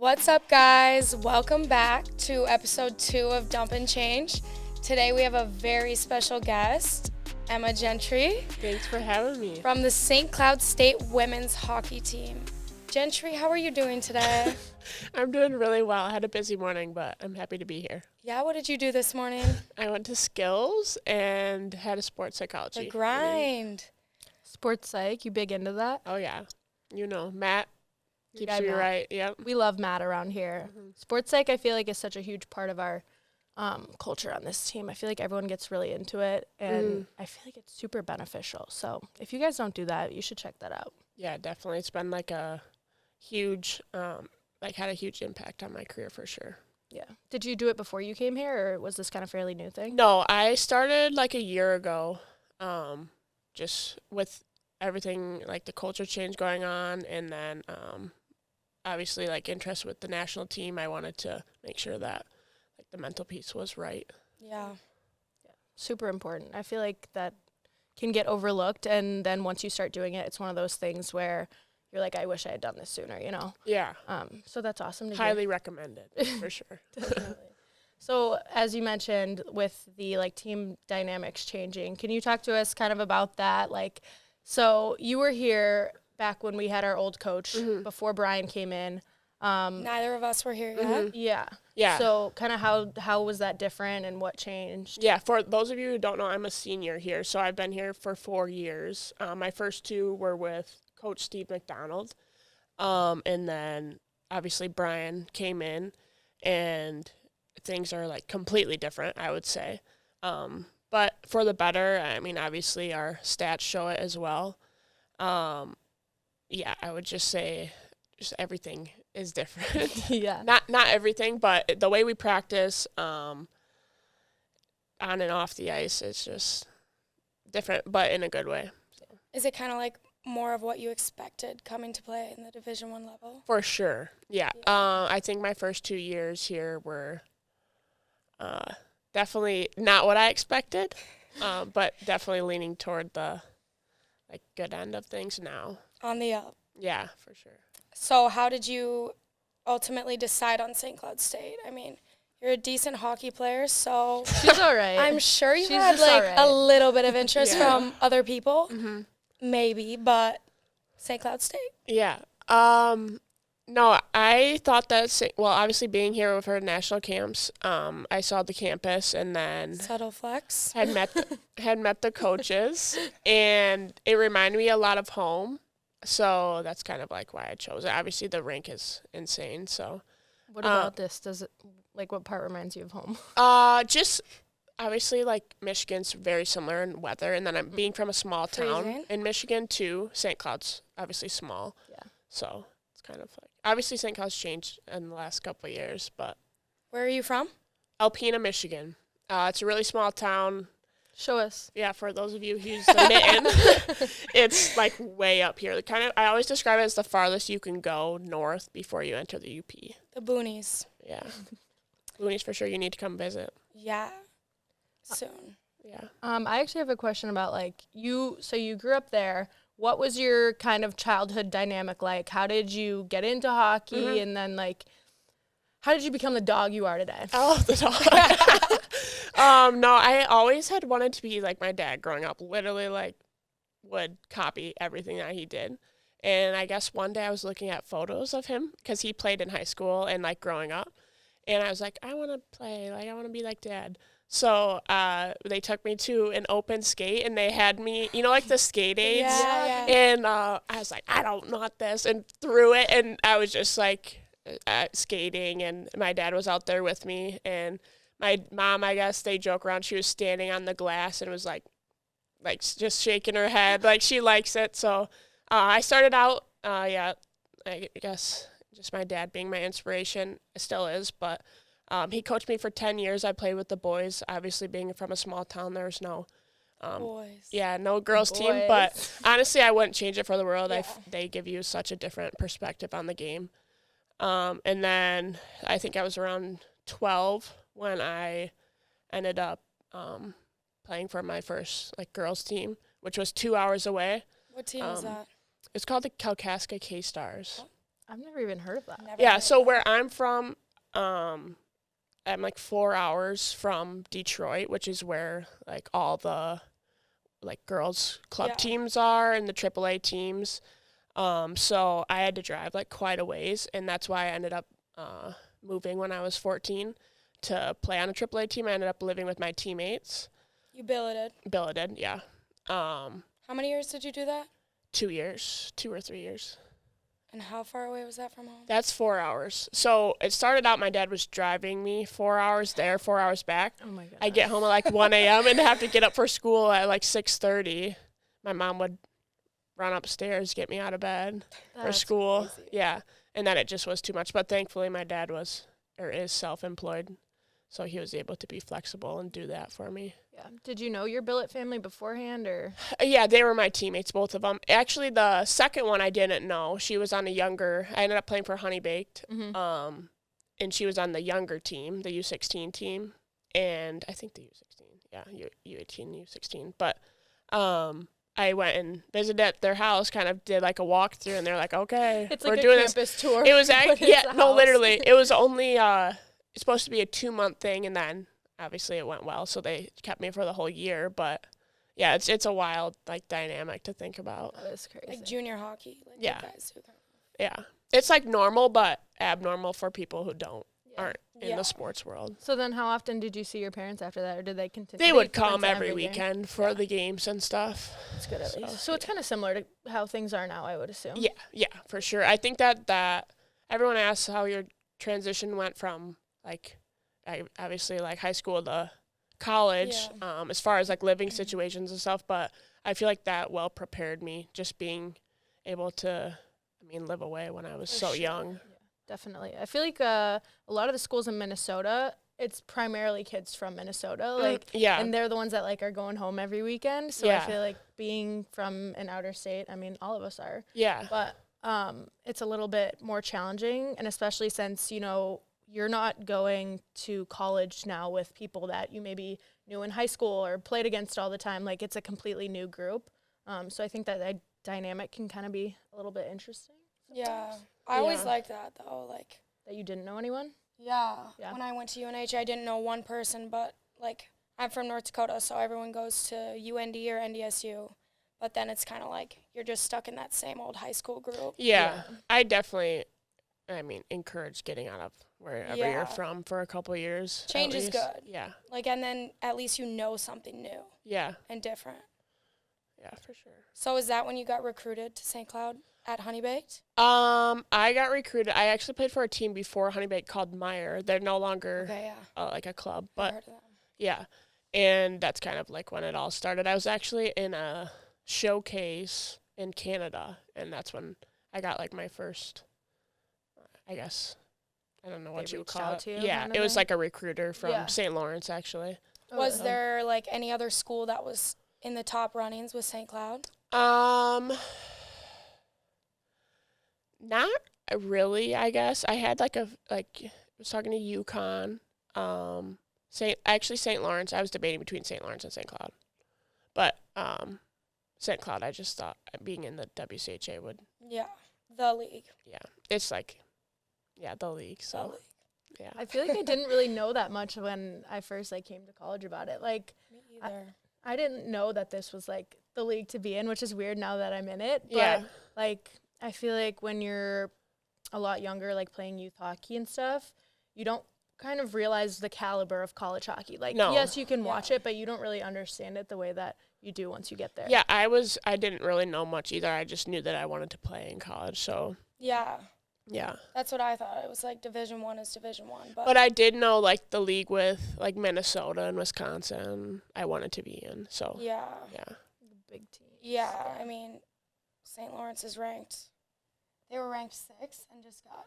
What's up, guys? Welcome back to episode 2 of Dump and Change. Today we have a very special guest, Emma Gentry. Thanks for having me. From the St. Cloud State women's hockey team. Gentry, how are you doing today? I'm doing really well. I had a busy morning, but I'm happy to be here. Yeah, what did you do this morning? I went to skills and had a sports psychology. The grind. Sports psych, you big into that? Oh, yeah. You know, Matt keeps guy me Matt. right. Yep. We love Matt around here. Mm-hmm. Sports psych, I feel like, is such a huge part of our culture on this team. I feel like everyone gets really into it, and I feel like it's super beneficial. So if you guys don't do that, you should check that out. Yeah, definitely. It's been like a huge, had a huge impact on my career for sure. Yeah. Did you do it before you came here, or was this kind of fairly new thing? No, I started like a year ago, just with everything, like the culture change going on, and then obviously like interest with the national team. I wanted to make sure that like the mental piece was right. Yeah. Super important. I feel like that can get overlooked, and then once you start doing it, it's one of those things where you're like, I wish I had done this sooner, you know? Yeah. So that's awesome to Highly recommended, for sure. Definitely. So as you mentioned, with the like team dynamics changing, can you talk to us kind of about that? Like, so you were here back when we had our old coach before Brian came in. Neither of us were here yet. Yeah. Yeah. So kind of how was that different and what changed? Yeah, for those of you who don't know, I'm a senior here, so I've been here for 4 years. My first 2 were with Coach Steve McDonald, and then obviously Brian came in, and things are like completely different, I would say, but for the better. I mean, obviously our stats show it as well. Yeah, I would just say just everything is different. Yeah. Not everything, but the way we practice on and off the ice is just different, but in a good way. Is it kind of like more of what you expected coming to play in the Division I level? For sure, yeah. I think my first 2 years here were definitely not what I expected, but definitely leaning toward the like good end of things now. On the up. Yeah, for sure. So how did you ultimately decide on St. Cloud State? I mean, you're a decent hockey player, so She's all right. I'm sure you She's had just like all right. a little bit of interest Yeah. from other people, Mm-hmm. maybe, but St. Cloud State. Yeah. No, I thought that, obviously being here with her national camps, I saw the campus and then Subtle flex. had met the coaches, and it reminded me a lot of home. So that's kind of like why I chose it. Obviously the rink is insane, so What about this? Does it, like, what part reminds you of home? just obviously like Michigan's very similar in weather, and then I'm being from a small town Freezing. in Michigan too. St. Cloud's obviously small. Yeah. So it's kind of like, obviously St. Cloud's changed in the last couple of years, but Where are you from? Alpena, Michigan. It's a really small town. Show us. Yeah, for those of you who use the mitten, it's like way up here. I always describe it as the farthest you can go north before you enter the UP. The Boonies. Yeah. Looney's for sure. You need to come visit. Yeah. Soon. Yeah. I actually have a question about like so you grew up there. What was your kind of childhood dynamic like? How did you get into hockey, and then like how did you become the dog you are today? Oh, the dog. No, I always had wanted to be like my dad growing up. Literally, like, would copy everything that he did. And I guess one day I was looking at photos of him because he played in high school and like growing up. And I was like, I want to play. Like, I want to be like Dad. So they took me to an open skate, and they had me, like the skate aids. Yeah. And I was like, I don't want this, and threw it. And I was just like skating, and my dad was out there with me. And my mom, I guess they joke around, she was standing on the glass and was like just shaking her head. Like, she likes it. So I started out, I guess just my dad being my inspiration. It still is, but he coached me for 10 years. I played with the boys. Obviously, being from a small town, there's no Boys. yeah, no girls team. But honestly, I wouldn't change it for the world. Yeah. They give you such a different perspective on the game. And then I think I was around 12 when I ended up playing for my first like girls team, which was 2 hours away. What team is that? It's called the Kalkaska K-Stars. I've never even heard of that. Yeah, so where I'm from, I'm like 4 hours from Detroit, which is where like all the like girls club teams are and the AAA teams. So I had to drive like quite a ways, and that's why I ended up moving when I was 14 to play on a AAA team. I ended up living with my teammates. You billeted? Billeted, yeah. How many years did you do that? 2 years, 2 or 3 years. And how far away was that from home? That's 4 hours. So it started out my dad was driving me 4 hours there, 4 hours back. Oh my god. I get home at like 1 a.m. and have to get up for school at like 6:30. My mom would run upstairs, get me out of bed for school. Crazy. Yeah. And then it just was too much. But thankfully my dad is self-employed. So he was able to be flexible and do that for me. Yeah. Did you know your billet family beforehand, or? Yeah, they were my teammates, both of them. Actually, the second one I didn't know. She was on a younger. I ended up playing for Honey Baked, and she was on the younger team, the U16 team, and I think the U16. Yeah, U18, U16. But I went and visited at their house, kind of did like a walkthrough, and they're like, "Okay, It's we're like doing a campus tour." It was house. literally, it was only it's supposed to be a 2-month thing, and then obviously it went well, so they kept me for the whole year. But yeah, it's a wild like dynamic to think about. That is crazy. Like junior hockey. Like Yeah. you guys do that. Yeah, it's like normal, but abnormal for people who aren't in Yeah. the sports world. So then, how often did you see your parents after that, or did they continue? They would come to every game? weekend for the games and stuff. That's good at least. So it's kind of similar to how things are now, I would assume. Yeah, for sure. I think that everyone asks how your transition went from like obviously like high school to college, as far as like living situations and stuff. But I feel like that well prepared me, just being able to, live away when I was so young. Yeah, definitely. I feel like a lot of the schools in Minnesota, it's primarily kids from Minnesota, like, and they're the ones that like are going home every weekend. So I feel like being from an outer state, all of us are. Yeah. But it's a little bit more challenging, and especially since, you're not going to college now with people that you maybe knew in high school or played against all the time. Like, it's a completely new group. So I think that dynamic can kind of be a little bit interesting. Yeah. I always liked that, though. Like, that you didn't know anyone? Yeah. When I went to UNH, I didn't know one person, but, like, I'm from North Dakota, so everyone goes to UND or NDSU. But then it's kind of like you're just stuck in that same old high school group. Yeah. I definitely, encourage getting out of wherever you're from for a couple of years. Change is good. Yeah. Like, and then at least you know something new. Yeah. And different. Yeah, for sure. So is that when you got recruited to St. Cloud at Honey Baked? I got recruited. I actually played for a team before Honey Baked called Meyer. They're no longer like a club, but I've heard of them. Yeah. And that's kind of like when it all started. I was actually in a showcase in Canada, and that's when I got like my first, I guess, I don't know what you would call it. Yeah, it was like a recruiter from St. Lawrence, actually. Was there like any other school that was in the top runnings with St. Cloud? Not really, I guess. I had I was talking to UConn, St. Lawrence. I was debating between St. Lawrence and St. Cloud. But St. Cloud, I just thought being in the WCHA would. Yeah, the league. Yeah, it's like, the league. So, the league. Yeah. I feel like I didn't really know that much when I first came to college about it. Like, Me either. I didn't know that this was like the league to be in, which is weird now that I'm in it. But I feel like when you're a lot younger, like playing youth hockey and stuff, you don't kind of realize the caliber of college hockey. Like, yes, you can watch it, but you don't really understand it the way that you do once you get there. Yeah, I didn't really know much either. I just knew that I wanted to play in college, so. Yeah. Yeah. That's what I thought. It was like Division I is Division I. But I did know like the league with like Minnesota and Wisconsin I wanted to be in. So Yeah. The big team. Yeah. St. Lawrence is ranked. They were ranked 6th and just got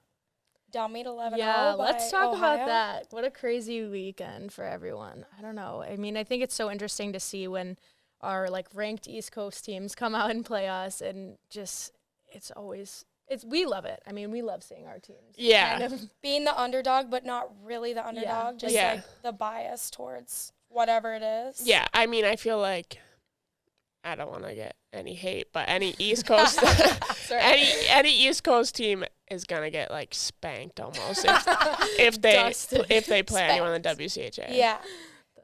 dummied 11-0. Yeah, let's talk Ohio. about that. What a crazy weekend for everyone. I don't know. I think it's so interesting to see when our like ranked East Coast teams come out and play us, and just we love it. We love seeing our teams. Yeah. Kind of being the underdog, but not really the underdog. Just like the bias towards whatever it is. Yeah. I feel like I don't want to get any hate, but any East Coast any East Coast team is gonna get like spanked almost if they play anyone in the WCHA. Yeah.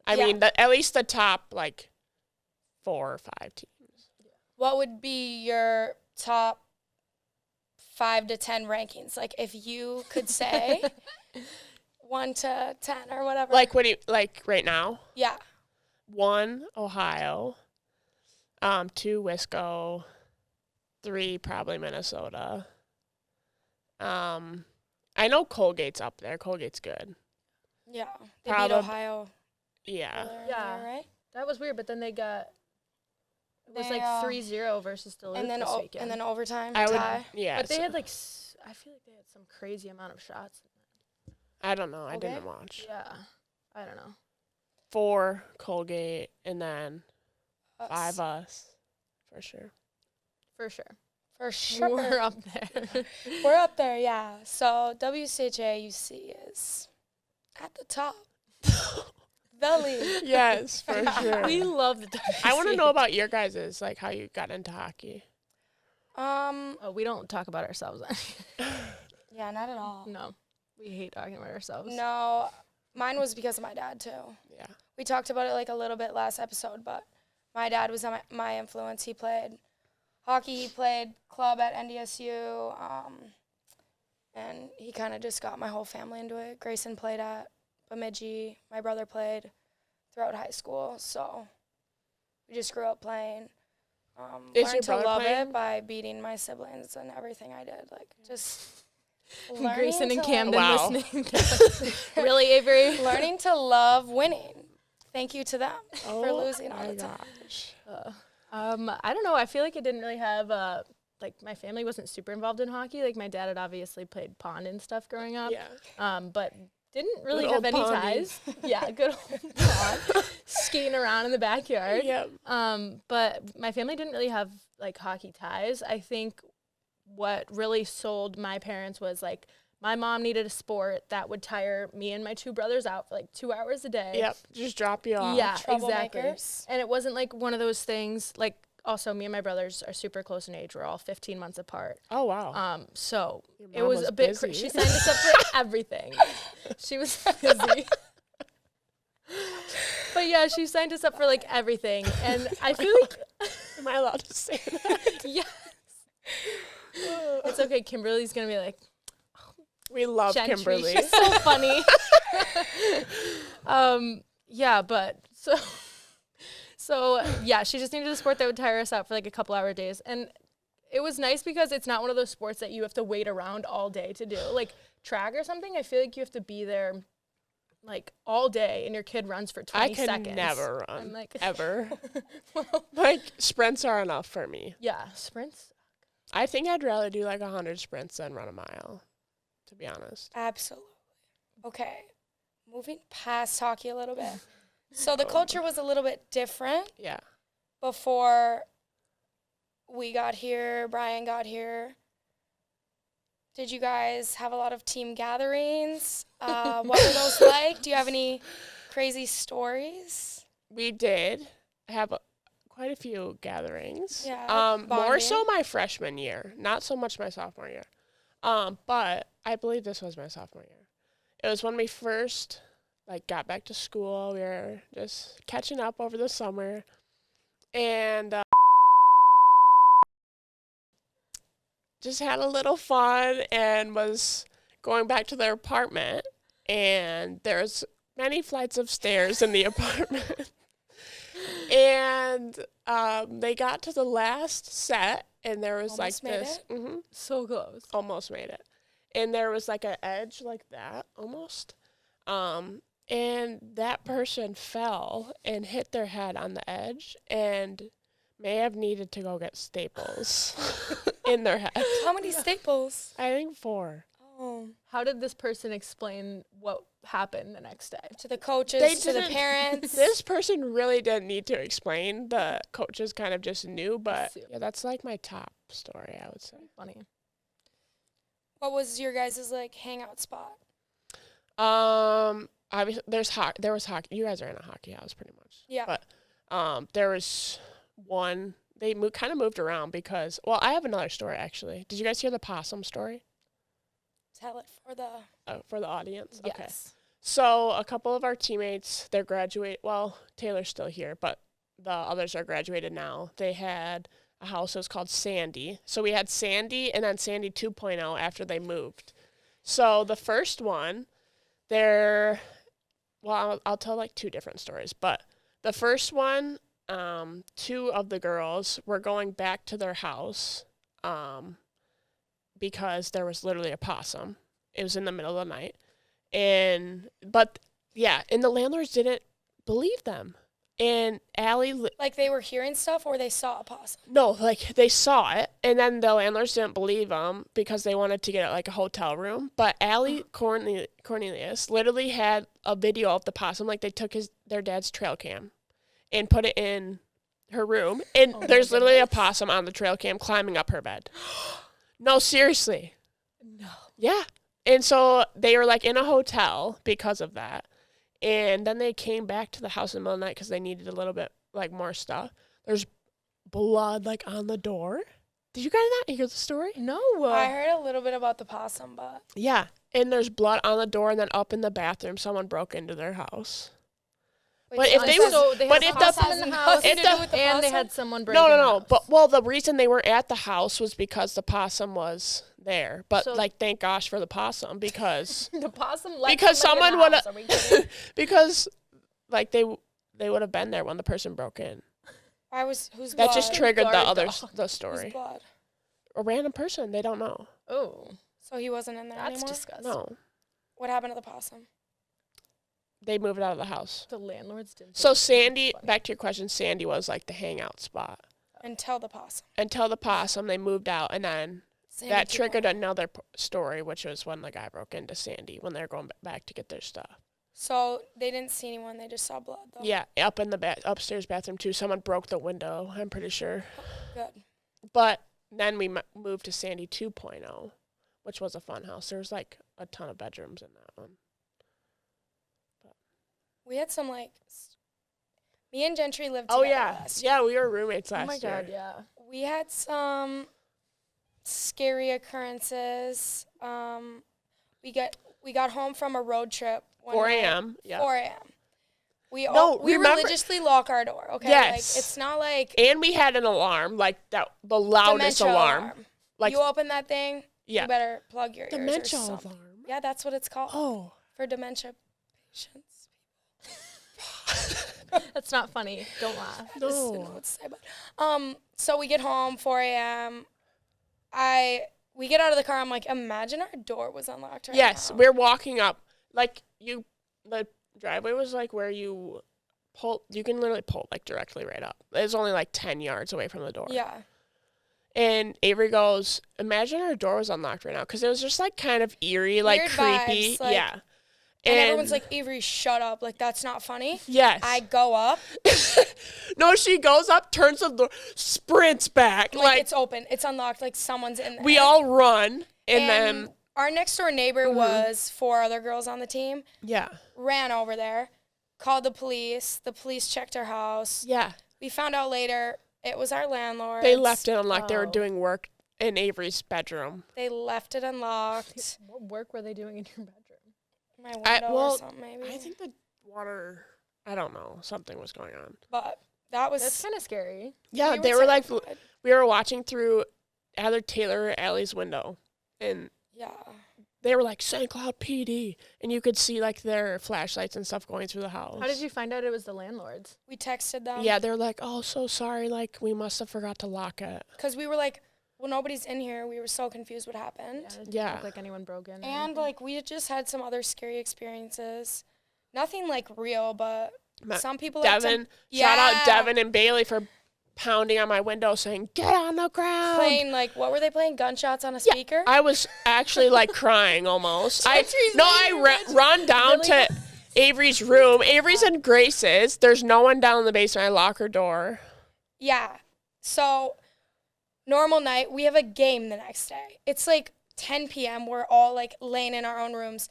I mean, at least the top like 4 or 5 teams. What would be your top 5 to 10 rankings? Like if you could say 1 to 10 or whatever. Like what do you like right now? Yeah. 1, Ohio. 2, Wisco. 3, probably Minnesota. I know Colgate's up there. Colgate's good. Yeah. They beat Ohio. Yeah. Yeah. There, right? That was weird, but then it was like 3-0 versus Duluth and then this weekend. And then overtime Yeah. But they had like, I feel like they had some crazy amount of shots. I don't know. I didn't watch. Yeah. I don't know. 4, Colgate, and then 5 us. For sure. For sure. For sure. We're up there. We're up there, yeah. So WCHA UC is at the top. The league. Yes, for sure. We love the WCHA. I want to know about your guys' like how you got into hockey. Oh, we don't talk about ourselves. Yeah, not at all. No. We hate talking about ourselves. No. Mine was because of my dad too. Yeah. We talked about it like a little bit last episode, but my dad was my influence. He played hockey, he played club at NDSU, and he kind of just got my whole family into it. Grayson played at Bemidji. My brother played throughout high school, so we just grew up playing. Learned to love it by beating my siblings and everything I did. Like, just Grayson and Camden listening. Really, Avery? Learning to love winning. Thank you to them for losing all the time. I don't know. I feel like it didn't really have, like, my family wasn't super involved in hockey. Like, my dad had obviously played pond and stuff growing up. Yeah. But didn't really have any ties. Yeah, good old pond. Skating around in the backyard. Yep. But my family didn't really have, like, hockey ties. I think what really sold my parents was, like, my mom needed a sport that would tire me and my 2 brothers out for, like, 2 hours a day. Yep, just drop you off. Yeah, exactly. And it wasn't, like, one of those things, like, also me and my brothers are super close in age. We're all 15 months apart. Oh, wow. So it was a bit she signed us up for everything. She was busy. But, yeah, she signed us up for, like, everything. And I feel like... Am I allowed to say that? Yes. It's okay. Kimberly's going to be like... We love Gentry. Kimberly. She's so funny. Yeah, but so yeah, she just needed a sport that would tire us out for like a couple hour days. And it was nice because it's not one of those sports that you have to wait around all day to do. Like track or something, I feel like you have to be there like all day and your kid runs for 20 seconds. I can never run, I'm like, ever. Like sprints are enough for me. Yeah, sprints. I think I'd rather do like 100 sprints than run a mile, to be honest. Absolutely. Okay, moving past hockey a little bit. So the culture was a little bit different. Yeah. Before we got here, Brian got here. Did you guys have a lot of team gatherings? What were those like? Do you have any crazy stories? We did have quite a few gatherings. Yeah. More so my freshman year, not so much my sophomore year. But I believe this was my sophomore year. It was when we first got back to school. We were just catching up over the summer, and just had a little fun and was going back to their apartment. And there's many flights of stairs in the apartment. And they got to the last set, and there was almost made this. It? Mm-hmm, so close. Almost made it. And there was an edge like that, almost. And that person fell and hit their head on the edge and may have needed to go get staples in their head. How many staples? I think 4. Oh. How did this person explain what happened the next day? To the coaches, to the parents? This person really didn't need to explain. The coaches kind of just knew, but yeah, that's my top story, I would say. Funny. What was your guys' hangout spot? Obviously, there was hockey. You guys are in a hockey house, pretty much. Yeah. But there was one. They kind of moved around because. Well, I have another story actually. Did you guys hear the possum story? Tell it for the audience. Okay. Yes. So a couple of our teammates, they're graduate. Well, Taylor's still here, but the others are graduated now. They had a house that was called Sandy. So we had Sandy and then Sandy 2.0 after they moved. So the first one, I'll tell like two different stories, but the first one, two of the girls were going back to their house because there was literally a possum. It was in the middle of the night. And the landlords didn't believe them. And Allie... Like they were hearing stuff or they saw a possum? No, like they saw it, and then the landlords didn't believe them because they wanted to get like a hotel room. But Allie Cornelius literally had a video of the possum. Like they took their dad's trail cam and put it in her room. And there's literally a possum on the trail cam climbing up her bed. No, seriously. No. Yeah. And so they were like in a hotel because of that. And then they came back to the house in the middle of the night because they needed a little bit like more stuff. There's blood like on the door. Did you guys not hear the story? No. I heard a little bit about the possum, but Yeah. And there's blood on the door, and then up in the bathroom, someone broke into their house. But if they so they but had if a the possum in the house, if the and they had someone break no. But the reason they were at the house was because the possum was there. But So- like, thank gosh for the possum because the possum left because somebody in someone the would house. Are we kidding? because like they would have been there when the person broke in. whose That blood? just triggered the Guard other dog. the Whose story. blood? A random person, they don't know. Oh, So he wasn't in there that's anymore? disgusting. No, What happened to the possum? they moved out of the house. The landlords didn't. So think Sandy, funny. back to your question, Sandy was like the hangout spot Until the possum. until the possum. They moved out, and then Sandy that 2.0. triggered another story, which was when the guy broke into Sandy when they were going back to get their stuff. So they didn't see anyone. They just saw blood, though. Yeah, up in the upstairs bathroom too. Someone broke the window. I'm pretty sure. Good. But then we moved to Sandy 2.0, which was a fun house. There was like a ton of bedrooms in that one. We had some, like, me and Gentry lived Oh together yeah, last year. yeah. We were roommates last Oh my year. god, yeah. We had some scary occurrences. We got home from a road trip. 4 a.m. Yeah. 4 a.m. We remember- religiously lock our door. Okay. Yes. Like, it's not like And we had an alarm, like that, the loudest dementia alarm. Like you open that thing. yeah, You better plug your ears. dementia Or something. alarm. Yeah, that's what it's called Oh, for dementia patients. That's not funny. Don't laugh. Just didn't know no. what to say, but so we get home 4 a.m. We get out of the car. I'm like, imagine our door was unlocked right Yes, now. we're walking up. Like the driveway was like where you pull. You can literally pull like directly right up. It's only like 10 yards away from the door. Yeah. And Avery goes, imagine our door was unlocked right now. Because it was just like kind of eerie, like Weird creepy. vibes, like- yeah. And everyone's like, Avery, shut up. Like, that's not funny. yes. I go up. No, she goes up, turns the door, sprints back. Like, it's open. It's unlocked. Like, someone's in there. we all run. And then, our next door neighbor was 4 other girls on the team. yeah. Ran over there. Called the police. The police checked our house. Yeah. We found out later it was our landlord. They left it unlocked. They were Oh. doing work in Avery's bedroom. They left it unlocked. What work were they doing in your bedroom? My window or something, maybe. I think the water, I don't know, something was going on. But that was... That's kind of scary. Yeah, we they were like, terrified. we were watching through either Taylor or Allie's window, and Yeah. they were like, St. Cloud PD, and you could see like their flashlights and stuff going through the house. How did you find out it was the landlords? We texted them. Yeah, they're like, oh, so sorry, like, we must have forgot to lock it. Because we were like, well, nobody's in here. We were so confused what happened. It didn't Yeah. look like anyone broke in. or And, anything. like, we had just had some other scary experiences. Nothing, like, real, but Ma- some people like Devin, to... shout out Devin and Bailey for pounding on my window saying, get on the ground. Playing, like, what were they playing? Gunshots on a Yeah, speaker? I was actually like crying almost. Gentry's I run down to Avery's room. Avery's and Grace's. There's no one down in the basement. I lock her door. Yeah. So, normal night, we have a game the next day. It's like 10 p.m. We're all like laying in our own rooms.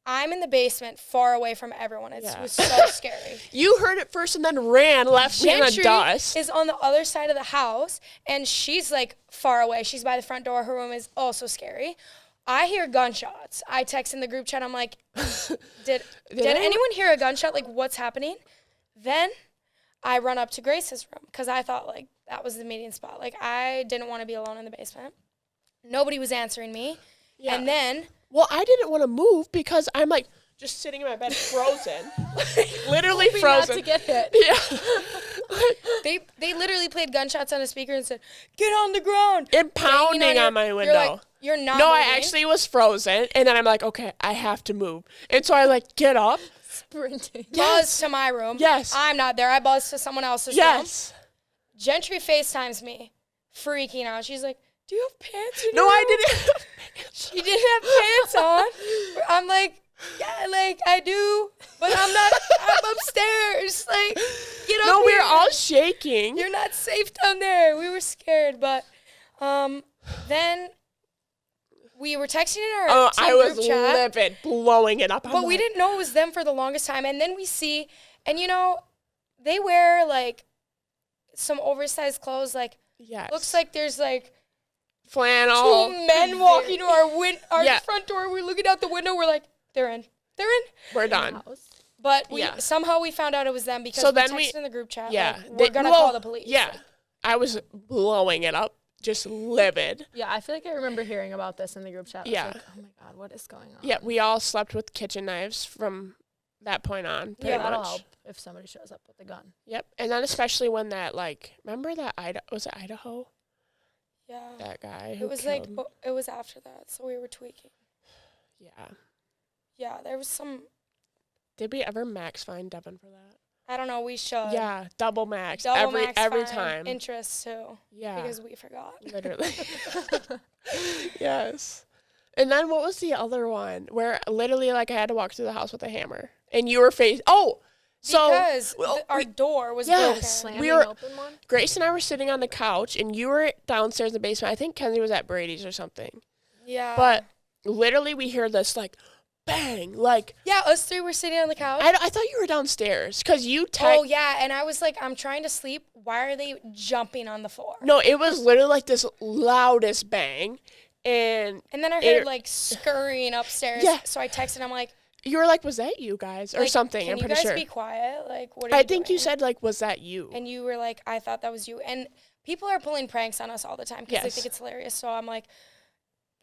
I'm in the basement far away from everyone. It Yeah. was so scary. You heard it first and then ran, left me in the Gentry dust. is on the other side of the house, and she's like far away. She's by the front door. Her room is also scary. I hear gunshots. I text in the group chat. I'm like, did anyone hear a gunshot? Like, what's happening? Then I run up to Grace's room because I thought, like, that was the meeting spot. Like, I didn't want to be alone in the basement. Nobody was answering me. Yeah. And then. Well, I didn't want to move because I'm, like, just sitting in my bed frozen. Literally frozen. Not to get hit. Yeah. They literally played gunshots on a speaker and said, "Get on the ground." And pounding on my window. You're like, you're not No, moving. I actually was frozen. And then I'm like, okay, I have to move. And so I, like, get up. Sprinting. Buzz to my room. Yes. I'm not there. I buzz to someone else's room. Yes. Gentry FaceTimes me, freaking out. She's like, "Do you have pants in No, your I room?" didn't. She didn't have pants on. I'm like, "Yeah, like, I do, but I'm not. I'm upstairs. Like, get up No, we here. were all shaking. You're not safe down there." We were scared, but then we were texting in our team I was group chat. livid, blowing it up. But we didn't know it was them for the longest time. And then we see, and you know, they wear like some oversized clothes. Like, yes. looks like there's like flannel. 2 men walking to our front door. We're looking out the window. We're like, they're in. We're done. But somehow we found out it was them because we texted in the group chat. Yeah. Like, we're going to call the police. Yeah. I was blowing it up, just livid. Yeah, I feel like I remember hearing about this in the group chat. Yeah. I was like, oh my God, what is going on? Yeah, we all slept with kitchen knives from that point on. Yeah, that'll much. help if somebody shows up with a gun. Yep. And then especially when that, like, remember that was it Idaho? Yeah. That guy. It was like, it was after that. So we were tweaking. Yeah. Yeah, there was some. Did we ever max fine Devin for that? I don't know. We should. Yeah, double max. Max every fine, time. Interest too. Yeah. Because we forgot. Literally. Yes. And then what was the other one where literally like I had to walk through the house with a hammer and you were Because our door was broken. Slamming open one? Grace and I were sitting on the couch and you were downstairs in the basement. I think Kenzie was at Brady's or something. Yeah. But literally we hear this like bang, like. Yeah, us three were sitting on the couch. I thought you were downstairs because you Oh, yeah, and I was like, I'm trying to sleep. Why are they jumping on the floor? No, it was literally like this loudest bang. And then I heard like scurrying upstairs. Yeah. So I texted. I'm like, you were like, was that you guys or like, something? I'm pretty sure. Can you guys be quiet? Like, what are you I think doing? you said like, was that you? And you were like, I thought that was you. And people are pulling pranks on us all the time because they think it's hilarious. So I'm like,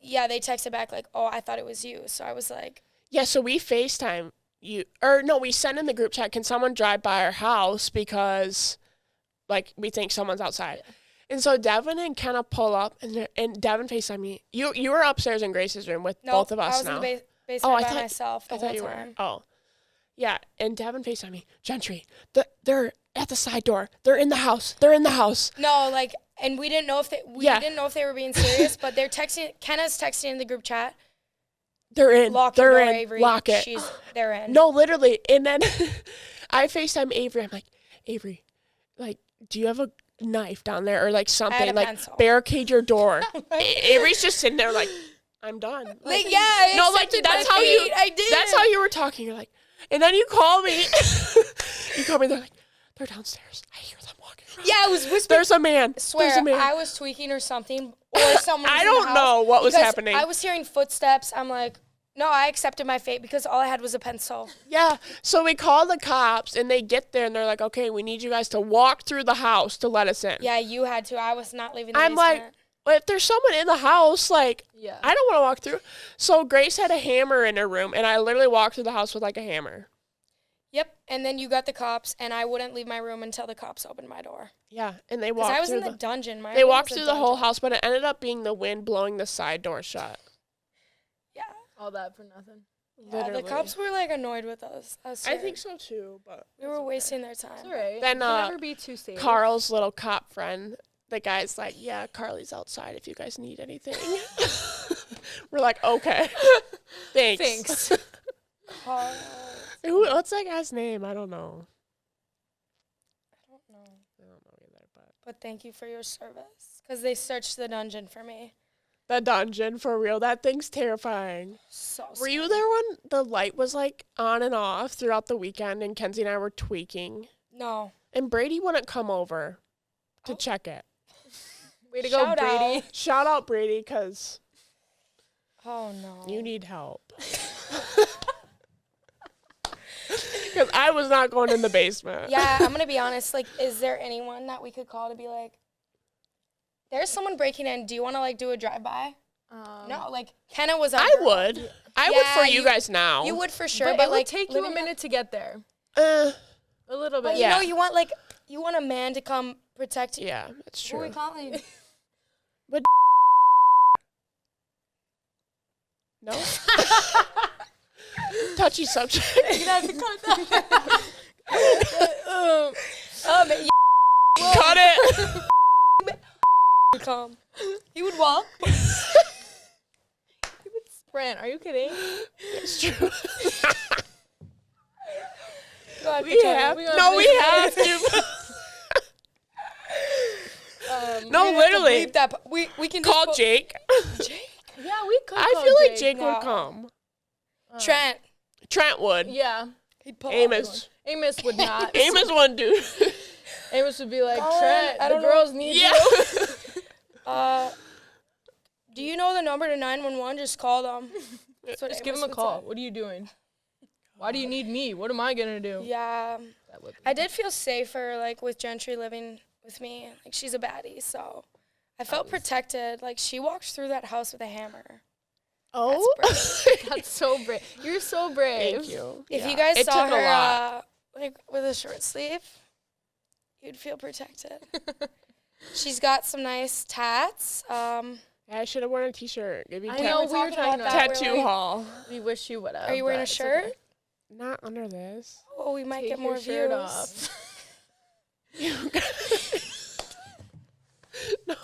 yeah, they texted back like, oh, I thought it was you. So I was like. Yeah, so we FaceTime you. Or no, we sent in the group chat, can someone drive by our house because like we think someone's outside. Yeah. And so Devin and Kenna pull up, and Devin FaceTime me. You were upstairs in Grace's room with both of us now. I was in the basement by myself the whole time. Oh, yeah. And Devin FaceTime me. Gentry, they're at the side door. They're in the house. No, like, and we didn't know if they were being serious, but they're texting. Kenna's texting in the group chat. They're in. Lock they're your door, in. Avery. Lock it. They're in. No, literally. And then I FaceTime Avery. I'm like, Avery, like, do you have a knife down there or like something? Like, pencil. Barricade your door. Avery's just sitting there like, I'm done. Like, yeah. No, like that's how you. I did. That's how you were talking. You're like, and then you call me. They're like, they're downstairs. I hear them walking around. Yeah, I was whispering. There's a man. I swear, There's a man. I was tweaking or something, or someone. I don't know what was happening. I was hearing footsteps. I'm like, no, I accepted my fate because all I had was a pencil. Yeah, so we call the cops, and they get there, and they're like, okay, we need you guys to walk through the house to let us in. Yeah, you had to. I was not leaving the basement. I'm like, well, if there's someone in the house, like, I don't want to walk through. So Grace had a hammer in her room, and I literally walked through the house with, like, a hammer. Yep, and then you got the cops, and I wouldn't leave my room until the cops opened my door. Yeah, and they walked through. Because I was in the dungeon. They walked through the whole house, but it ended up being the wind blowing the side door shut. Yeah. All that for nothing. Yeah, the cops were like annoyed with us. I think so too, but we were wasting their time. It's all right. Then never be too safe. Carl's little cop friend, the guy's like, yeah, Carly's outside if you guys need anything. We're like, okay. Thanks. Carl. What's that guy's name? I don't know. I don't know either, but thank you for your service. Because they searched the dungeon for me. The dungeon, for real. That thing's terrifying. So Were you there when the light was like on and off throughout the weekend and Kenzie and I were tweaking? No. And Brady wouldn't come over to check it. Way to go, Brady. Shout out Brady, because Oh, no. You need help. Because I was not going in the basement. Yeah, I'm going to be honest. Like, is there anyone that we could call to be like, there's someone breaking in. Do you want to, like, do a drive-by? No, like, Kenna was our I girl. would. I would for you guys now. You would for sure. But But it would like, take you a minute to get there. Uh, A little bit. But Yeah. you want a man to come protect you. yeah, it's What are true. we calling? No? Touchy subject. You have to cut that. Cut it. Come. He would walk. He would sprint. Are you kidding? It's true. We have we to. are No, we busy. have to. No, literally. We can Call just Jake. Jake. Yeah, we could. I call feel like Jake No. would come. Trent. Trent would. Yeah. He'd pull up. Amos. Amos would not. Amos wouldn't do. Amos would be like, Colin, Trent, I the don't know. girls need Yeah. you. Do you know the number to 911? Just call them. That's what Just give Amos him a would call. say. What are you doing? Why do you need me? What am I gonna do? Yeah. That would be- I did feel safer, like, with Gentry living with me. Like, she's a baddie, so I felt protected. Like, she walked through that house with a hammer. Oh, That's brave. that's so brave. You're so brave. Thank you. If Yeah. you guys It saw took a her, lot. like, with a short sleeve, you'd feel protected. She's got some nice tats. Yeah, I should have worn a t-shirt. Maybe I know, we were talking about that. tattoo We're like, haul. We wish you would have. Are you wearing a but it's shirt? okay. Not under this. Oh, we might Take get your more shirt views. off. No.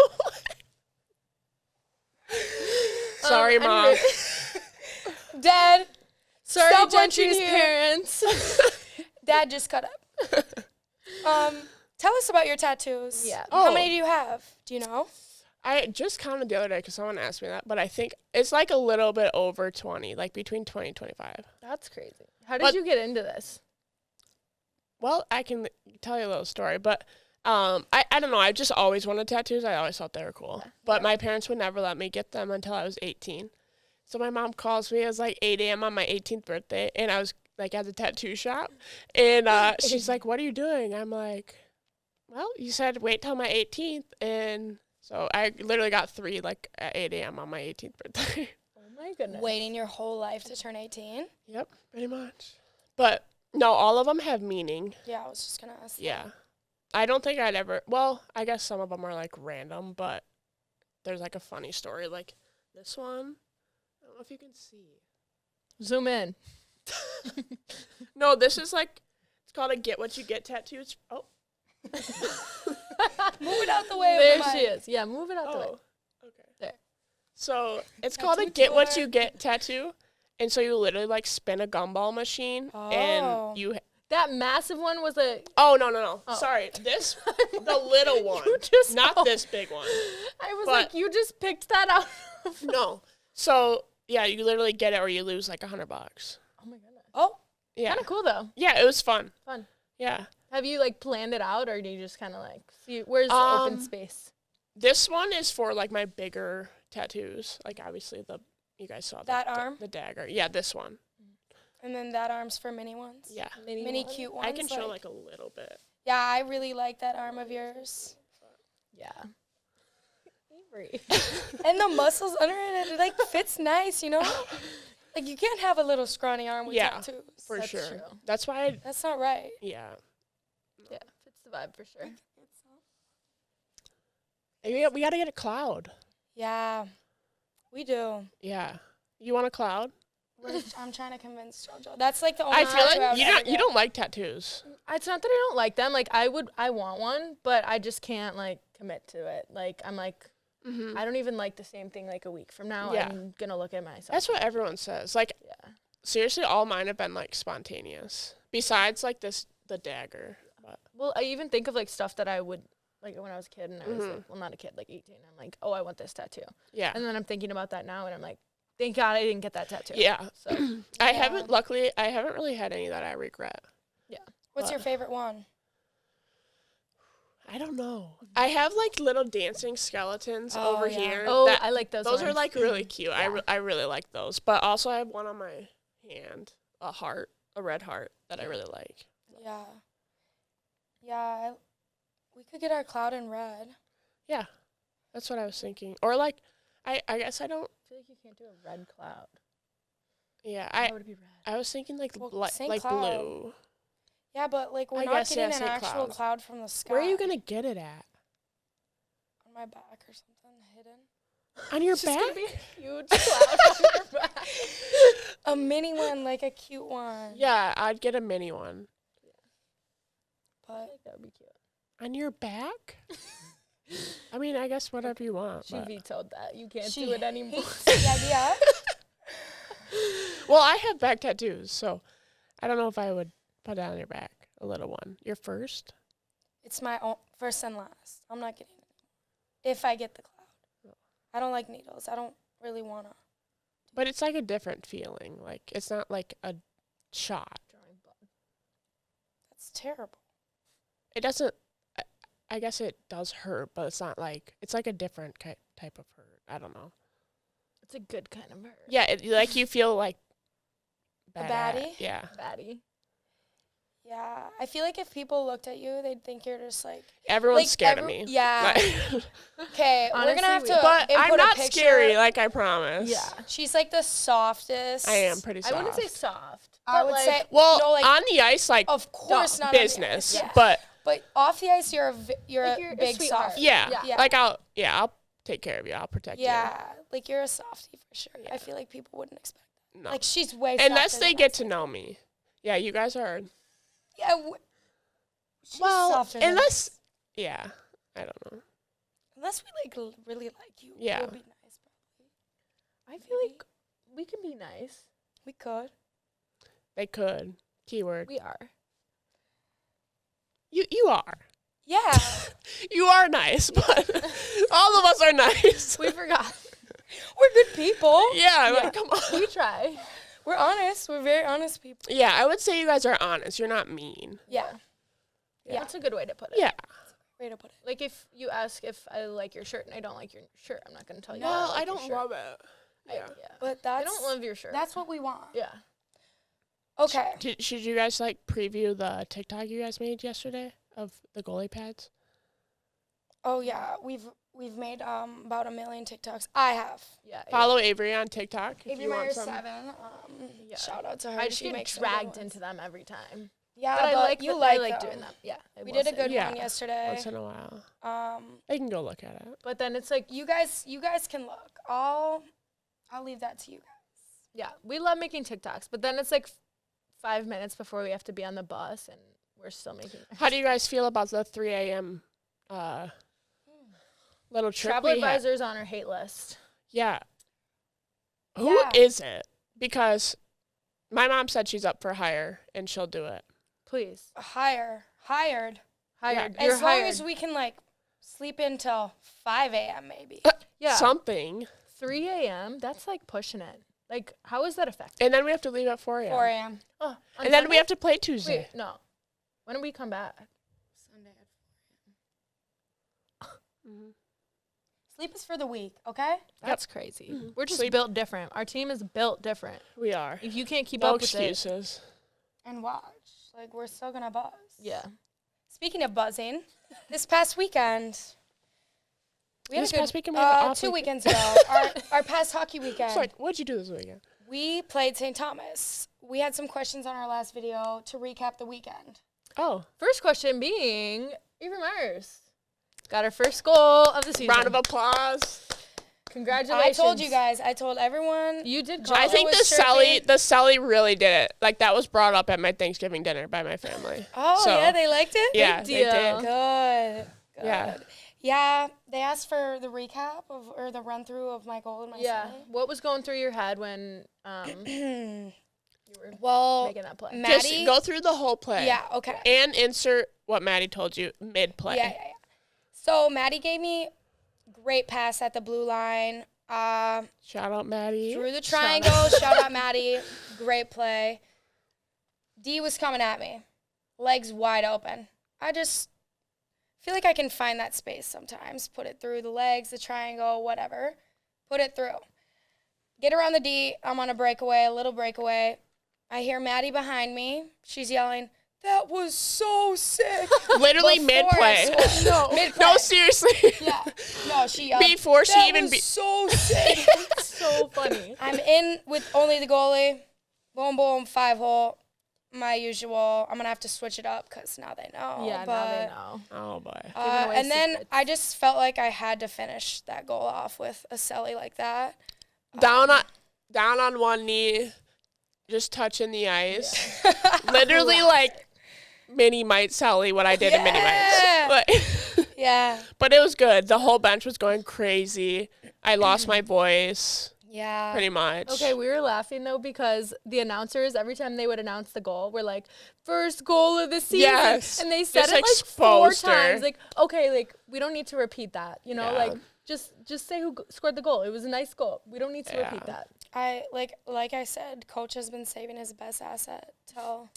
Sorry, Mom. anyway. Dad, Sorry, Stop watching Gentry's here. parents. Dad just cut up. Tell us about your tattoos. Yeah. How Oh. many do you have? Do you know? I just counted the other day because someone asked me that, but I think it's like a little bit over 20, like between 20 and 25. That's crazy. How did But- you get into this? Well, I can tell you a little story, but I don't know. I just always wanted tattoos. I always thought they were cool. But my parents would never let me get them until I was 18. So my mom calls me. It was like 8 a.m. on my 18th birthday, and I was like at the tattoo shop. And she's like, "What are you doing?" I'm like, "Well, you said wait till my 18th." And so I literally got 3 like at 8 a.m. on my 18th birthday. Oh my goodness. Waiting your whole life to turn 18? Yep, pretty much. But no, all of them have meaning. Yeah, I was just going to ask. Yeah. I don't think I'd ever, well, I guess some of them are like random, but there's like a funny story. Like this one, I don't know if you can see. Zoom in. No, this is like, it's called a Get What You Get tattoo. It's, oh. Move it out the way. There of the she mic. is. Yeah, move it out the way. Oh, okay. There. So it's called a Tattoo Get What tour. You Get tattoo. And so you literally like spin a gumball machine Oh. and you, That massive one was a. oh, no. Oh. Sorry. This, the little one, You just not oh. this big one. I was But- like, you just picked that out. Of No. So yeah, you literally get it or you lose like $100. Oh my goodness. Oh, Yeah. Kind of cool though. Yeah, it was fun. Fun. Yeah. Have you like planned it out, or do you just kind of like see where's the open space? This one is for like my bigger tattoos. Like obviously you guys saw That arm? the dagger. Yeah, this one. and then that arm's for mini ones. Yeah. Mini cute ones. I can show like a little bit. Yeah, I really like that arm of yours. Yeah. Avery. And the muscles under it like fits nice, you know? Like you can't have a little scrawny arm with Yeah. tattoos. For That's sure. true. That's why That's not right. yeah. Yeah, fits the vibe for sure. We got to get a cloud. Yeah, we do. Yeah. You want a cloud? I'm trying to convince JoJo. That's like the only I feel tattoo I like would you ever don't get. don't like tattoos. It's not that I don't like them. Like I want one, but I just can't like commit to it. Like I'm like I don't even like the same thing like a week from now. Yeah. I'm gonna look at myself. That's what everyone says. Like Yeah. seriously, all mine have been like spontaneous. Besides like the dagger. But Well, I even think of like stuff that I would like when I was a kid and I was like, well, not a kid, like 18. I'm like, oh, I want this tattoo. yeah. And then I'm thinking about that now, and I'm like, thank God I didn't get that tattoo. Yeah. So I haven't really had any that I regret. What's your favorite one? I don't know. I have like little dancing skeletons over here. Oh, I like those. Those ones. are like really cute. Yeah. I really like those. But also I have one on my hand, a red heart that I really like. Yeah. Yeah. We could get our cloud in red. Yeah, that's what I was thinking. Or like, I guess I don't. I feel like you can't do a red cloud. Yeah, How would it be red? I was thinking like St. like Cloud. blue. Yeah, but like we're I not guess, getting yeah, an St. actual Cloud. cloud from the sky. Where are you gonna get it at? On my back or something hidden. On your It's just back? gonna be a huge cloud on your back. A mini one, like a cute one. Yeah, I'd get a mini one. I But think that would be cute. On your back? I mean, I guess whatever you want. She But. vetoed that. You can't she do it anymore. hates the idea. Well, I have back tattoos, so I don't know if I would put it on your back. A little one. Your first? It's my own first and last. I'm not getting it. If I get the cloud. I don't like needles. I don't really want to. But it's like a different feeling. Like, it's not like a shot. That's terrible. It doesn't, I guess it does hurt, but it's not like, it's like a different type of hurt. I don't know. It's a good kind of hurt. Yeah, like you feel like A baddie? Yeah. Baddie. Yeah. I feel like if people looked at you, they'd think you're just like. Everyone's like scared of me. Yeah. Like- Okay, we're going to have Honestly, to. but I'm input a not picture. scary, like I promise. Yeah. She's like the softest. I am pretty soft. I wouldn't say soft. I but would like, say. Well, no, like, on the ice, like of course not. On the business, ice, yeah. but off the ice, you're Like, a you're a big sweetheart. soft. yeah, Yeah. like I'll take care of you. I'll protect Yeah, like you're a softie for sure. Yeah. I feel like people wouldn't expect that. you. No. Like she's way Unless softer they than get us. to know me. Yeah, you guys are. Yeah. She's softer than unless, us. yeah, I don't know. Unless we like really like you. Yeah. It would be nice. Probably. I feel like we can be nice. We could. They could. Keyword. We are. You are. Yeah. You are nice, but all of us are nice. We forgot. We're good people. Yeah, Yeah. like, come on. We try. We're honest. We're very honest people. Yeah, I would say you guys are honest. You're not mean. Yeah. Yeah. That's a good way to put it. Yeah. Way to put it. Like if you ask if I like your shirt and I don't like your shirt, I'm not going to tell you. No, that Well, like I your don't shirt. love it. I- Yeah. yeah. But I that's don't love your shirt. that's what we want. Yeah. Okay. Should you guys like preview the TikTok you guys made yesterday of the goalie pads? Oh yeah, we've made about 1 million TikToks. I have. Yeah. Follow Avery on TikTok if Avery you want Myers some. 7. Yeah. Shout out to her. I just she get makes some good dragged ones. into them every time. Yeah, But I like you that- like I like them. doing them. Yeah. I We will did a say. good Yeah. one yesterday. Once in a while. Um, They can go look at it. But then it's like, you guys can look. I'll leave that to you guys. yeah, we love making TikToks, but then it's like 5 minutes before we have to be on the bus and we're still making. How do you guys feel about the 3 a.m. Little trip Travel we had? advisors on our hate list. Yeah. Who is Yeah. it? Because my mom said she's up for hire and she'll do it. Please. Hired. Hired. Yeah. You're As long hired. as we can like sleep until 5 a.m. maybe. Yeah. Something. 3 a.m. That's like pushing it. Like, how is that effective? And then we have to leave at 4 a.m. 4 a.m. Oh, And then we have to play Tuesday. Wait, no. When do we come back? Sunday at 4 Mhm. a.m. Sleep is for the week, okay? That's crazy. Mhm. We're just Sleep- built different. Our team is built different. We are. If you can't keep No up with it, excuses. And watch. Like we're still gonna buzz. yeah. Speaking of buzzing, this past weekend. We had This a good, past weekend we had an off 2 weekend. weekends ago. our past hockey weekend. Sorry, what'd you do this weekend? We played St. Thomas. We had some questions on our last video to recap the weekend. Oh, First question being Avery Myers got her first goal of the season. round of applause. Congratulations. I told you guys. I told everyone. You did. Jolly I call it. think was the chirping. Sully really did it. Like that was brought up at my Thanksgiving dinner by my family. Oh, So, yeah, they liked it? Yeah, they deal. did. Good. Yeah. Yeah, they asked for the recap or the run through of my goal and my Yeah. What was going through your head when Sunday. you were Well, making that play? Maddie. Just go through the whole play. Yeah, okay. And insert what Maddie told you mid-play. Yeah. So Maddie gave me great pass at the blue line. Shout out Maddie. Through the triangle. Shout out Maddie. Great play. D was coming at me. Legs wide open. I just feel like I can find that space sometimes. Put it through the legs, the triangle, whatever. Put it through. Get around the D. I'm on a breakaway, a little breakaway. I hear Maddie behind me. She's yelling, "That was so sick." Literally mid-play. No, mid-play. No, seriously. Yeah. No, she yelled, Before she "That even was so sick." So funny. I'm in with only the goalie. Boom, boom, 5-hole. My usual. I'm going to have to switch it up because now they know. Yeah, but, now they know. Oh, boy. Giving away and then secrets. I just felt like I had to finish that goal off with a celly like that. Down on one knee, just touching the ice. Literally, like, mini Mite Sally, what I did in mini Mites. But, Yeah. but it was good. The whole bench was going crazy. I lost my voice, Yeah. pretty much. Okay, we were laughing though because the announcers, every time they would announce the goal, were like, first goal of the season. Yes. And they said Just it like 4 exposed her. times. Like, okay, like we don't need to repeat that. You know, Yeah. like just say who scored the goal. It was a nice goal. We don't need to repeat Yeah. that. I like I said, coach has been saving his best asset till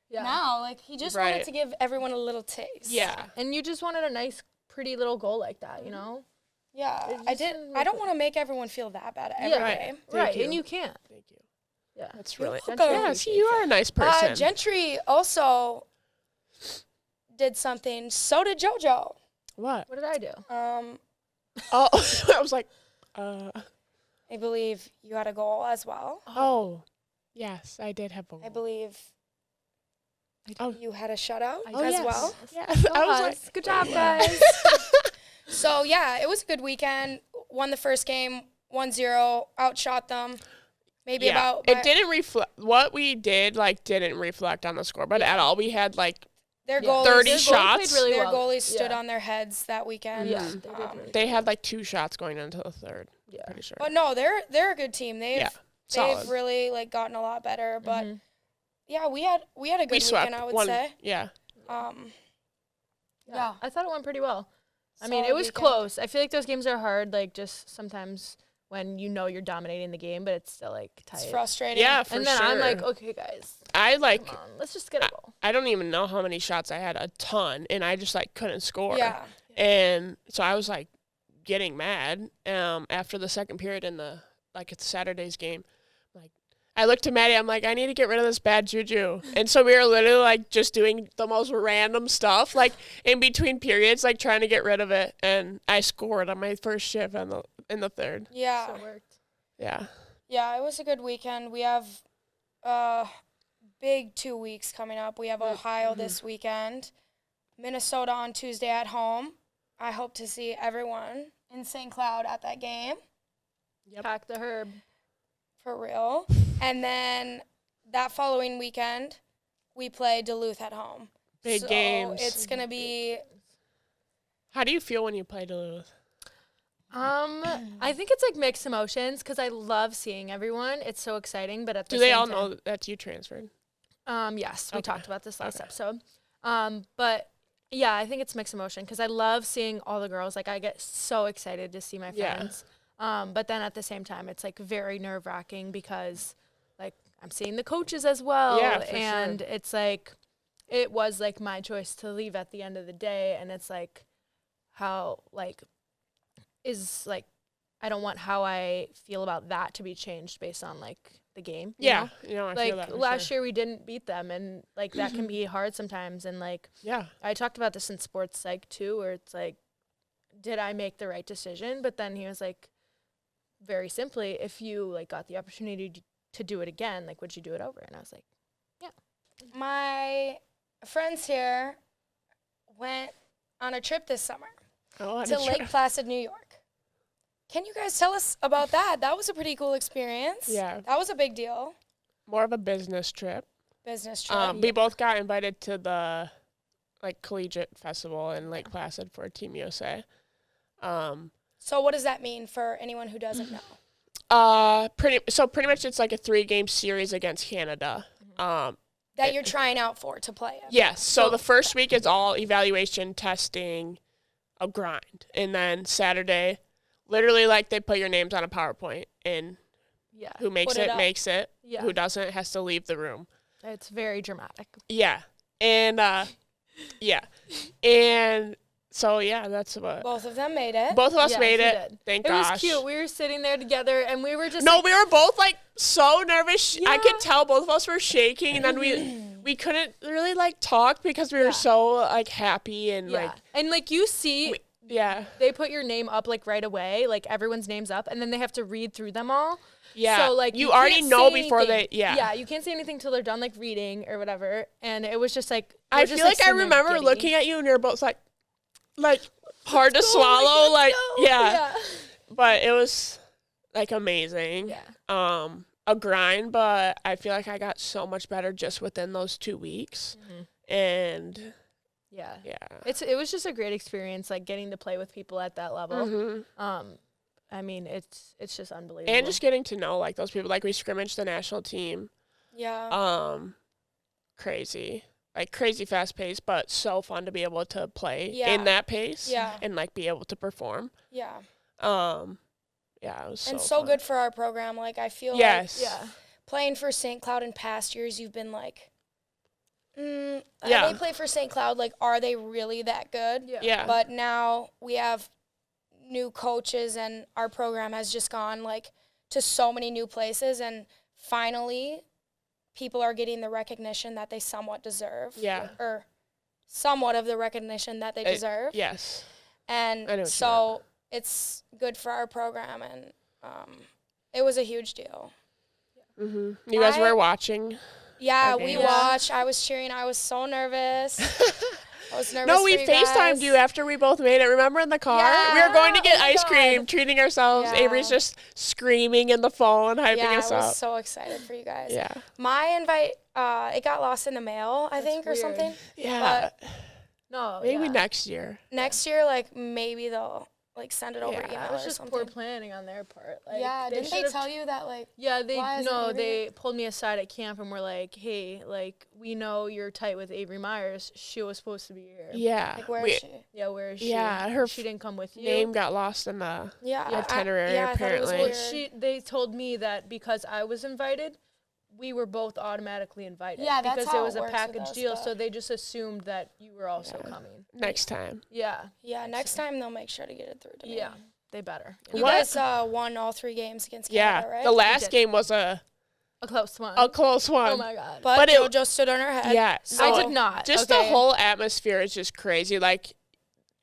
Yeah. now. Like he just Right. wanted to give everyone a little taste. Yeah. And you just wanted a nice, pretty little goal like that, you know? Yeah. It I just did. didn't I make don't it- want to make everyone feel that bad every Yeah. day. Right. you. And you can't. Thank you. Yeah. That's really. welcome. Yeah, see, you are a nice person. Gentry also did something. So did JoJo. What? What did I do? Oh, I was like, I believe you had a goal as well. oh, yes, I did have a I believe Oh. you had a shutout I as yes. well. Yeah, I was like, Good job, guys. So, yeah, it was a good weekend. Won the first game 1-0, outshot them. Maybe yeah, about it didn't reflect what we did. Like, didn't reflect on the score, but at all, we had like their Yeah. goalies. 30 Their goalie shots. played really Their well. goalies stood Yeah. on their heads that weekend. Yeah, they did really They had like 2 shots going into the third. Yeah. Pretty sure. But no, they're a good team. Yeah, They've solid. really like gotten a lot better. But Mhm. yeah, we had a good We swept weekend, I would one. say. Yeah, Yeah. I thought it went pretty well. I mean, it Solid was weekend. close. I feel like those games are hard, like just sometimes when you know you're dominating the game, but it's still like tight. It's frustrating. yeah, for And then sure. I'm like, okay, guys, I like. come on, let's just get a goal. I don't even know how many shots I had. A ton, and I just like couldn't score. Yeah. And so I was like getting mad after the second period in the like it's Saturday's game. Like I looked to Maddie, I'm like, I need to get rid of this bad juju. And so we were literally like just doing the most random stuff, like in between periods, like trying to get rid of it. And I scored on my first shift in the third. Yeah. So it worked. Yeah. Yeah, it was a good weekend. We have big 2 weeks coming up. We have Ohio this weekend, Minnesota on Tuesday at home. I hope to see everyone in St. Cloud at that game, Pack the herb. for real. And then that following weekend, we play Duluth at home. Big So games. It's going to be, How do you feel when you play Duluth? I think it's like mixed emotions because I love seeing everyone. It's so exciting, but at the Do they same all time, know that you transferred? Yes, we Okay. talked about this last Okay. episode. But yeah, I think it's mixed emotion because I love seeing all the girls. Like I get so excited to see my Yeah. friends. But then at the same time, it's like very nerve wracking because like I'm seeing the coaches as well. Yeah, for and sure. it's like, it was like my choice to leave at the end of the day. And it's like how like is like, I don't want how I feel about that to be changed based on like the game. you Yeah. know? You know, I Like feel that. for last sure. year we didn't beat them and like that can be hard sometimes. And like Yeah. I talked about this in sports psych too, where it's like, did I make the right decision? But then he was like, very simply, if you like got the opportunity to do it again, like would you do it over? And I was like, my friends here went on a trip this summer Oh, to Lake Placid, New York. Can you guys tell us about that? That was a pretty cool experience. Yeah. That was a big deal. More of a business trip. Business trip. We both got invited to the like collegiate festival in Lake Placid for Team USA. So what does that mean for anyone who doesn't know? Pretty much it's like a 3-game series against Canada. That you're trying out for to play in. Yes. So the first week is all evaluation, testing, a grind, and then Saturday, literally like they put your names on a PowerPoint, and yeah, who makes Put it it up. makes it. Yeah. Who doesn't has to leave the room. it's very dramatic. Yeah. And Yeah. And so, yeah, that's what. Both of them made it. Both of us Yes, made we it. did. Thank It gosh. was cute. We were sitting there together, and we were just No, like, we were both like so nervous. I Yeah. could tell both of us were shaking, and then we couldn't really like talk because we were so like happy and yeah. like And like you see, yeah. they put your name up like right away, like everyone's name's up, and then they have to read through them all. Yeah. So like you already can't know say before anything. they Yeah, you can't say anything till they're done like reading or whatever. And it was just like I we're just, feel like I sitting there remember giddy. looking at you and you're both like hard to Let's go, swallow, let's go. yeah. But it was like amazing. Yeah. A grind, but I feel like I got so much better just within those 2 weeks. And Yeah. yeah. It was just a great experience, like getting to play with people at that level. Mm-hmm. I mean, it's just unbelievable. And just getting to know like those people. Like we scrimmaged the national team. Yeah. Crazy. Like crazy fast paced, but so fun to be able to play Yeah. in that pace. Yeah. And like be able to perform. Yeah. Yeah, it was And so so fun. good for our program. Like, I feel Yes. Yeah. playing for St. Cloud in past years, you've been like, Yeah. they play for St. Cloud. Like, are they really that good? Yeah. But now we have new coaches, and our program has just gone, like, to so many new places. And finally, people are getting the recognition that they somewhat deserve. Yeah. Or somewhat of the recognition that they deserve. Yes. And I know what you so it's good for our program, and it was a huge deal. Mm-hmm. You guys were watching? Yeah, Okay. we Yeah. watched. I was cheering. I was so nervous. I was nervous. No, we for you FaceTimed guys. you after we both made it. Remember in the car? We were going to get Oh my ice cream, God. treating ourselves. Yeah. Avery's just screaming in the phone, hyping Yeah, us I up. was so excited for you guys. Yeah. My invite, it got lost in the mail, I think, or weird. something. Yeah. No. Maybe yeah. next year. Next year, like, maybe they'll, like, send it over Yeah. email It was or just something. poor planning on their part. Like, Yeah, didn't they should've- tell you that, like, Yeah, why isn't Avery they pulled me aside at camp and were like, "Hey, like we know you're tight with Avery Myers. She was supposed to be here." Yeah. like, where is she? Yeah, where is she? Yeah, her she didn't come with you. Name got lost in the Yeah. itinerary, I thought it was apparently. weird. They told me that because I was invited, we were both automatically invited. Yeah, that's because how it it was a works with package us, deal, but- so they just assumed that you were also coming. Next time. Yeah, Yeah, next time they'll make sure to get it through to me. yeah, they better. You What? guys won all 3 games against Yeah. Canada, right? The last did. game was a close one. close one. Oh my god. but it- JoJo stood on her head. Yeah. I no, did not. Just okay. the whole atmosphere is just crazy. Like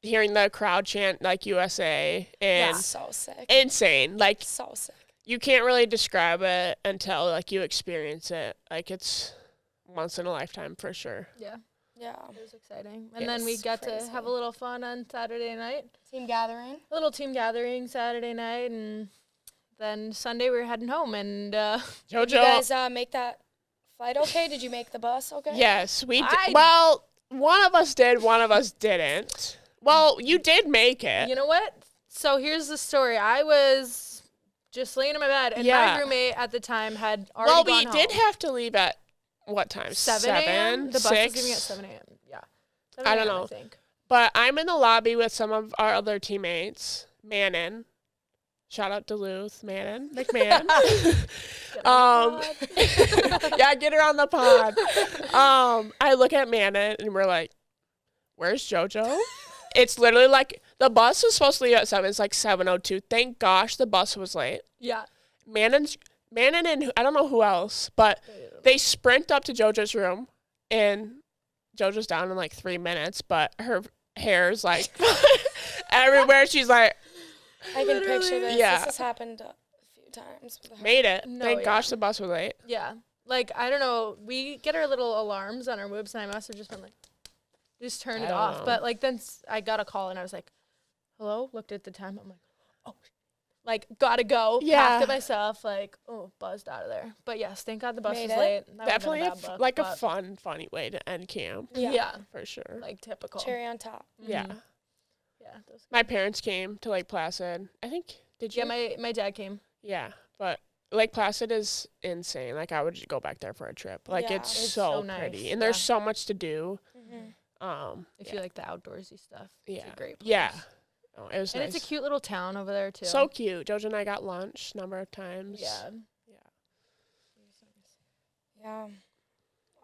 hearing the crowd chant like USA and So sick. insane. Like So sick. you can't really describe it until like you experience it. Like it's once in a lifetime for sure. Yeah, Yeah. it was exciting. And then we It's got crazy. to have a little fun on Saturday night. Team gathering. A little team gathering Saturday night, and then Sunday we were heading home. And JoJo. You guys make that flight okay? Did you make the bus okay? Yes, we did. I- Well, one of us did, one of us didn't. Well, you did make it. you know what? So here's the story. I was just laying in my bed, and Yeah. my roommate at the time had already Well, gone we did home. have to leave at what time? 7 a.m. The bus 6? was leaving at 7 a.m. Yeah. 7 I don't a.m., know. I think. But I'm in the lobby with some of our other teammates. Mannon. Shout out Duluth, Mannon, McMahon. Yeah, get her on the pod. I look at Mannon and we're like, where's JoJo? It's literally like the bus was supposed to leave at 7. It's like 7:02. Thank gosh the bus was late. Yeah. Mannon and I don't know who else, but they sprint up to JoJo's room and JoJo's down in like 3 minutes, but her hair's like everywhere. She's like, I can picture this. Yeah. This has happened a few times. With her. made it. No, Thank yeah. gosh the bus was late. Yeah. Like, I don't know. We get our little alarms on our whoops, and I must have just been like, just turn I it don't off. know. But, like, then I got a call, and I was like, hello? Looked at the time. I'm like, oh, like, gotta go. Yeah. Packed it myself. Like, oh, buzzed out of there. But, yes, thank God the bus Made was it. late. That would've Definitely been a a bad look, like a but fun, funny way to end camp Yeah. for sure. Like, typical. Cherry on top. Yeah. Yeah. That was My parents came to Lake Placid. I think, did you? Yeah, my dad came. Yeah, but Lake Placid is insane. Like I would just go back there for a trip. Like Yeah. it's It's so so nice, pretty, and there's yeah. so much to do. Mm-hmm. If Yeah. you like the outdoorsy stuff. It's Yeah. a great place. Yeah. Oh, it was And nice. it's a cute little town over there, too. So cute. Jojo and I got lunch a number of times. Yeah. Yeah.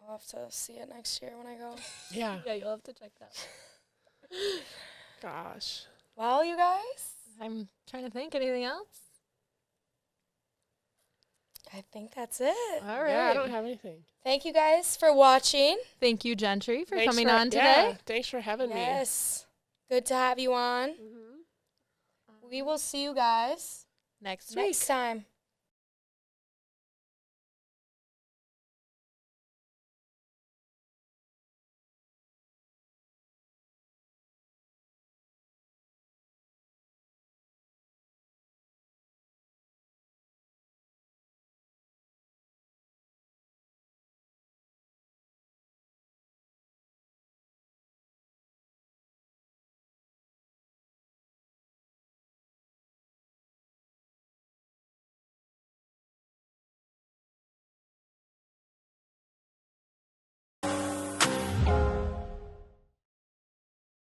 I'll have to see it next year when I go. Yeah. Yeah, you'll have to check that. Gosh. Well, you guys, I'm trying to think. Anything else? I think that's it. All right. Yeah, I don't have anything. Thank you guys for watching. Thank you, Gentry, for Thanks coming on today. Yeah, thanks for having me. Yes. Good to have you on. Mhm. We will see you guys Next week. next time.